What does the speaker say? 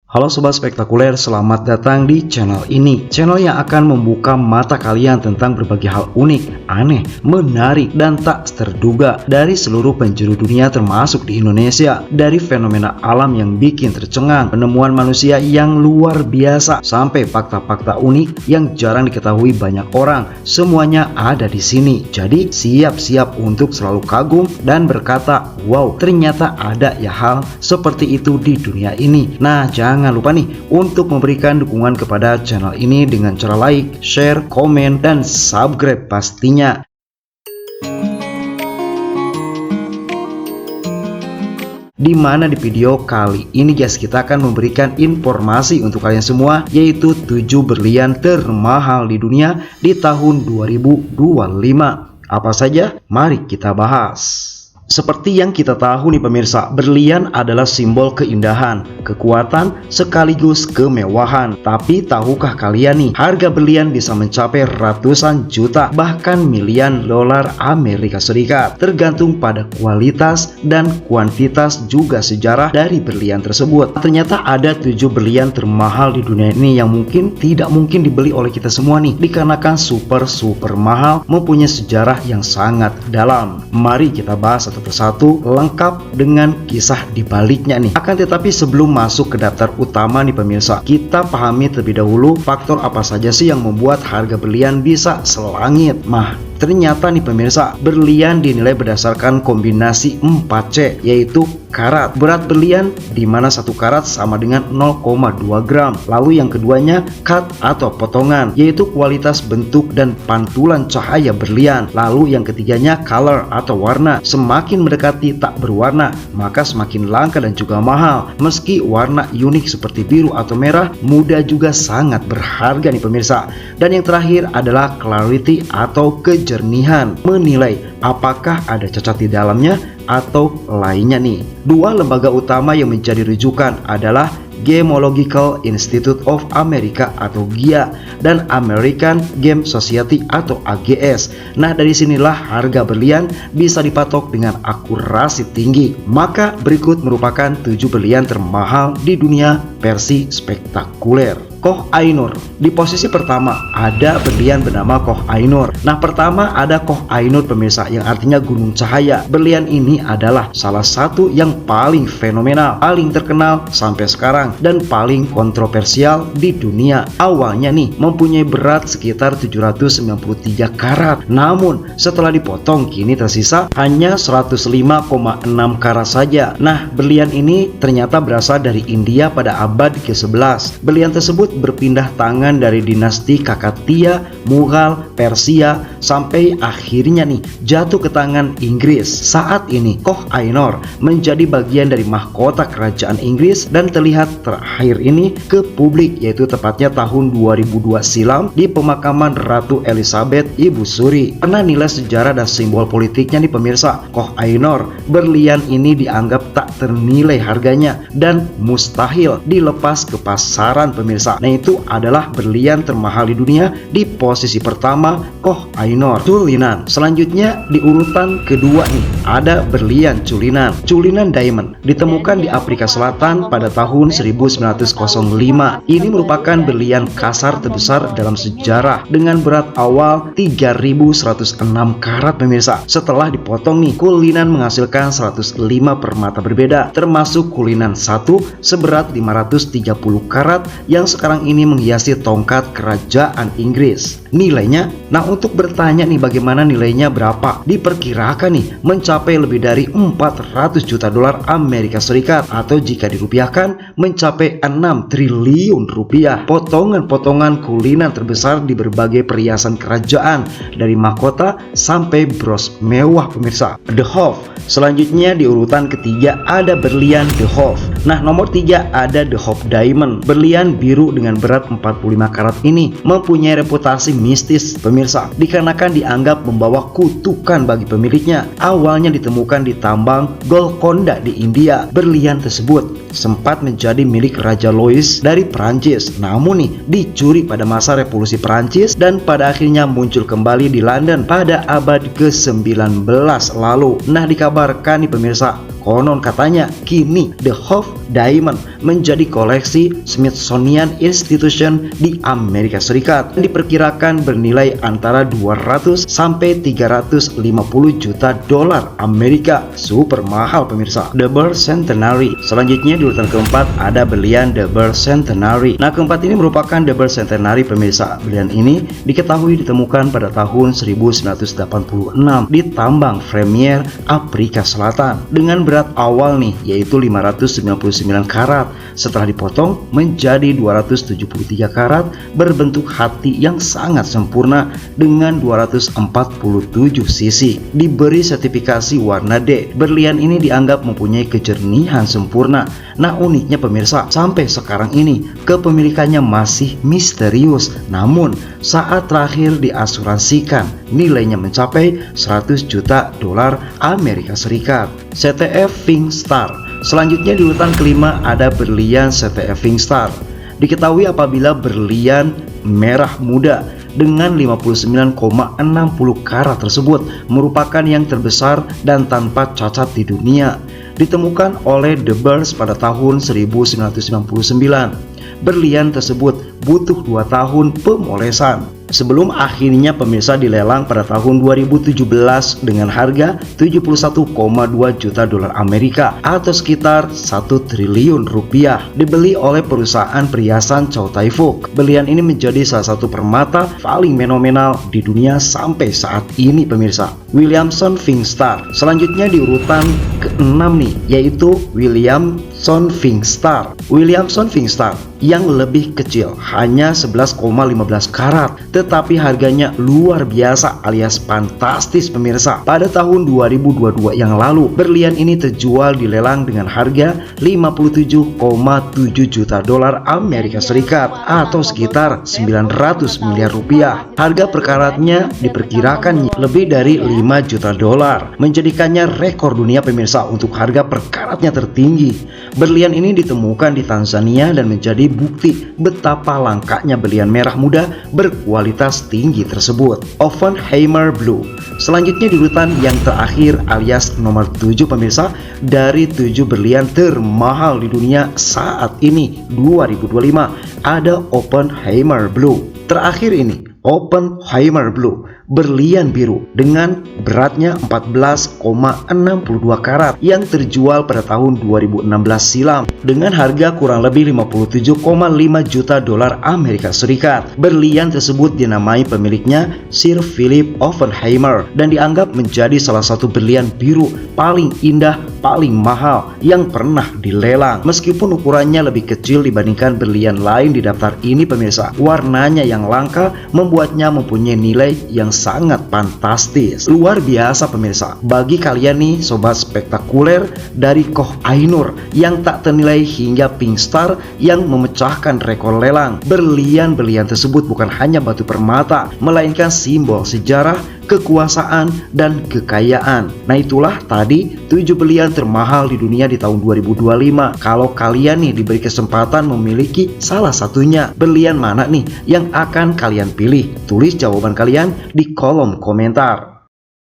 Halo Sobat Spektakuler, selamat datang di channel ini. Channel yang akan membuka mata kalian tentang berbagai hal unik, aneh, menarik, dan tak terduga dari seluruh penjuru dunia termasuk di Indonesia. Dari fenomena alam yang bikin tercengang, penemuan manusia yang luar biasa, sampai fakta-fakta unik yang jarang diketahui banyak orang. Semuanya ada di sini. Jadi siap-siap untuk selalu kagum dan berkata, wow, ternyata ada ya hal seperti itu di dunia ini. Nah, jangan lupa nih untuk memberikan dukungan kepada channel ini dengan cara like, share, komen, dan subscribe pastinya. Dimana di video kali ini guys, kita akan memberikan informasi untuk kalian semua, yaitu 7 berlian termahal di dunia di tahun 2025. Apa saja? Mari kita bahas. Seperti yang kita tahu nih pemirsa, berlian adalah simbol keindahan, kekuatan, sekaligus kemewahan. Tapi tahukah kalian nih, harga berlian bisa mencapai ratusan juta, bahkan miliaran dolar Amerika Serikat. Tergantung pada kualitas dan kuantitas juga sejarah dari berlian tersebut. Ternyata ada 7 berlian termahal di dunia ini yang mungkin tidak mungkin dibeli oleh kita semua nih, dikarenakan super mahal, mempunyai sejarah yang sangat dalam. Mari kita bahas satu persatu lengkap dengan kisah di baliknya nih. Akan tetapi sebelum masuk ke daftar utama nih pemirsa, kita pahami terlebih dahulu faktor apa saja sih yang membuat harga berlian bisa selangit. Ternyata nih pemirsa, berlian dinilai berdasarkan kombinasi 4C, yaitu karat. Berat berlian di mana 1 karat sama dengan 0,2 gram. Lalu yang keduanya cut atau potongan, yaitu kualitas bentuk dan pantulan cahaya berlian. Lalu yang ketiganya color atau warna. Semakin mendekati tak berwarna, maka semakin langka dan juga mahal. Meski warna unik seperti biru atau merah, muda juga sangat berharga nih pemirsa. Dan yang terakhir adalah clarity atau kejernihan, menilai apakah ada cacat di dalamnya atau lainnya nih. 2 lembaga utama yang menjadi rujukan adalah Gemological Institute of America atau GIA dan American Gem Society atau AGS. Nah, dari sinilah harga berlian bisa dipatok dengan akurasi tinggi. Maka berikut merupakan 7 berlian termahal di dunia versi spektakuler. Koh Ainur. Di posisi pertama ada berlian bernama Koh Ainur. Nah, pertama ada Koh Ainur pemirsa, yang artinya gunung cahaya. Berlian ini adalah salah satu yang paling fenomenal, paling terkenal sampai sekarang, dan paling kontroversial di dunia. Awalnya nih mempunyai berat sekitar 793 karat. Namun setelah dipotong kini tersisa hanya 105,6 karat saja. Nah, berlian ini ternyata berasal dari India pada abad ke-11. Berlian tersebut berpindah tangan dari dinasti Kakatiya, Mughal, Persia, sampai akhirnya nih jatuh ke tangan Inggris. Saat ini Koh Ainur menjadi bagian dari mahkota kerajaan Inggris dan terlihat terakhir ini ke publik, yaitu tepatnya tahun 2002 silam di pemakaman Ratu Elizabeth Ibu Suri. Karena nilai sejarah dan simbol politiknya nih pemirsa, Koh Ainur, berlian ini dianggap tak ternilai harganya dan mustahil dilepas ke pasaran pemirsa. Nah, itu adalah berlian termahal di dunia. Di posisi pertama Koh Ainur. Culinan. Selanjutnya di urutan kedua nih ada berlian culinan. Culinan diamond ditemukan di Afrika Selatan pada tahun 1905. Ini merupakan berlian kasar terbesar dalam sejarah dengan berat awal 3106 karat pemirsa. Setelah dipotong nih, kulinan menghasilkan 105 permata berbeda, termasuk kulinan 1 seberat 530 karat yang sekarang ini menghiasi tongkat kerajaan Inggris. Nilainya, nah untuk bertanya nih bagaimana nilainya berapa, diperkirakan nih mencapai lebih dari 400 juta dolar Amerika Serikat, atau jika dirupiahkan mencapai 6 triliun rupiah. Potongan-potongan kulinan terbesar di berbagai perhiasan kerajaan, dari mahkota sampai bros mewah pemirsa. The Hof. Selanjutnya di urutan ketiga ada berlian The Hof. Nah, nomor 3 ada The Hof Diamond. Berlian biru dengan berat 45 karat ini mempunyai reputasi mistis pemirsa, dikarenakan dianggap membawa kutukan bagi pemiliknya. Awalnya ditemukan di tambang Golconda di India. Berlian tersebut sempat menjadi milik Raja Louis dari Prancis, namun nih dicuri pada masa revolusi Prancis dan pada akhirnya muncul kembali di London pada abad ke-19 lalu. Nah, dikabarkan nih pemirsa, Konon katanya kini The Hof Diamond menjadi koleksi Smithsonian Institution di Amerika Serikat. Diperkirakan bernilai antara 200 sampai 350 juta dolar Amerika. Super mahal pemirsa. The Burr Centenary. Selanjutnya di urutan keempat ada berlian The Burr Centenary. Nah, keempat ini merupakan The Burr Centenary pemirsa. Berlian ini diketahui ditemukan pada tahun 1986 di tambang Premier, Afrika Selatan dengan berat awal nih yaitu 599 karat. Setelah dipotong menjadi 273 karat berbentuk hati yang sangat sempurna dengan 247 sisi. Diberi sertifikasi warna D. Berlian ini dianggap mempunyai kejernihan sempurna. Nah, uniknya pemirsa, sampai sekarang ini kepemilikannya masih misterius. Namun saat terakhir diasuransikan nilainya mencapai 100 juta dolar Amerika Serikat. CTF Pink Star. Selanjutnya di urutan kelima ada berlian CTF Pink Star. Diketahui apabila berlian merah muda dengan 59,60 karat tersebut merupakan yang terbesar dan tanpa cacat di dunia. Ditemukan oleh The Burrs pada tahun 1999. Berlian tersebut butuh 2 tahun pemolesan sebelum akhirnya pemirsa dilelang pada tahun 2017 dengan harga 71,2 juta dolar Amerika atau sekitar 1 triliun rupiah. Dibeli oleh perusahaan perhiasan Chow Tai Fook. Berlian ini menjadi salah satu permata paling fenomenal di dunia sampai saat ini pemirsa. Williamson Pink Star. Selanjutnya di urutan ke-6 nih yaitu Williamson Pink Star. Williamson Pink Star yang lebih kecil hanya 11,15 karat tetapi harganya luar biasa alias fantastis pemirsa. Pada tahun 2022 yang lalu berlian ini terjual di lelang dengan harga 57,7 juta dolar Amerika Serikat atau sekitar 900 miliar rupiah. Harga per karatnya diperkirakan lebih dari 5 juta dolar, menjadikannya rekor dunia pemirsa untuk harga per karatnya tertinggi. Berlian ini ditemukan di Tanzania dan menjadi bukti betapa langkanya berlian merah muda berkualitas tinggi tersebut. Oppenheimer Blue. Selanjutnya di urutan yang terakhir alias nomor 7 pemirsa dari 7 berlian termahal di dunia saat ini 2025 ada Oppenheimer Blue. Terakhir ini Oppenheimer Blue, berlian biru dengan beratnya 14,62 karat yang terjual pada tahun 2016 silam dengan harga kurang lebih 57,5 juta dolar Amerika Serikat. Berlian tersebut dinamai pemiliknya Sir Philip Oppenheimer dan dianggap menjadi salah satu berlian biru paling indah, paling mahal yang pernah dilelang. Meskipun ukurannya lebih kecil dibandingkan berlian lain di daftar ini pemirsa, warnanya yang langka membuatnya mempunyai nilai yang sangat fantastis. Luar biasa pemirsa. Bagi kalian nih sobat spektakuler dari Koh Ainur yang tak ternilai hingga Pink Star yang memecahkan rekor lelang. Berlian-berlian tersebut bukan hanya batu permata, melainkan simbol sejarah, kekuasaan, dan kekayaan. Nah, itulah tadi 7 berlian termahal di dunia di tahun 2025. Kalau kalian nih diberi kesempatan memiliki salah satunya, berlian mana nih yang akan kalian pilih? Tulis jawaban kalian di kolom komentar.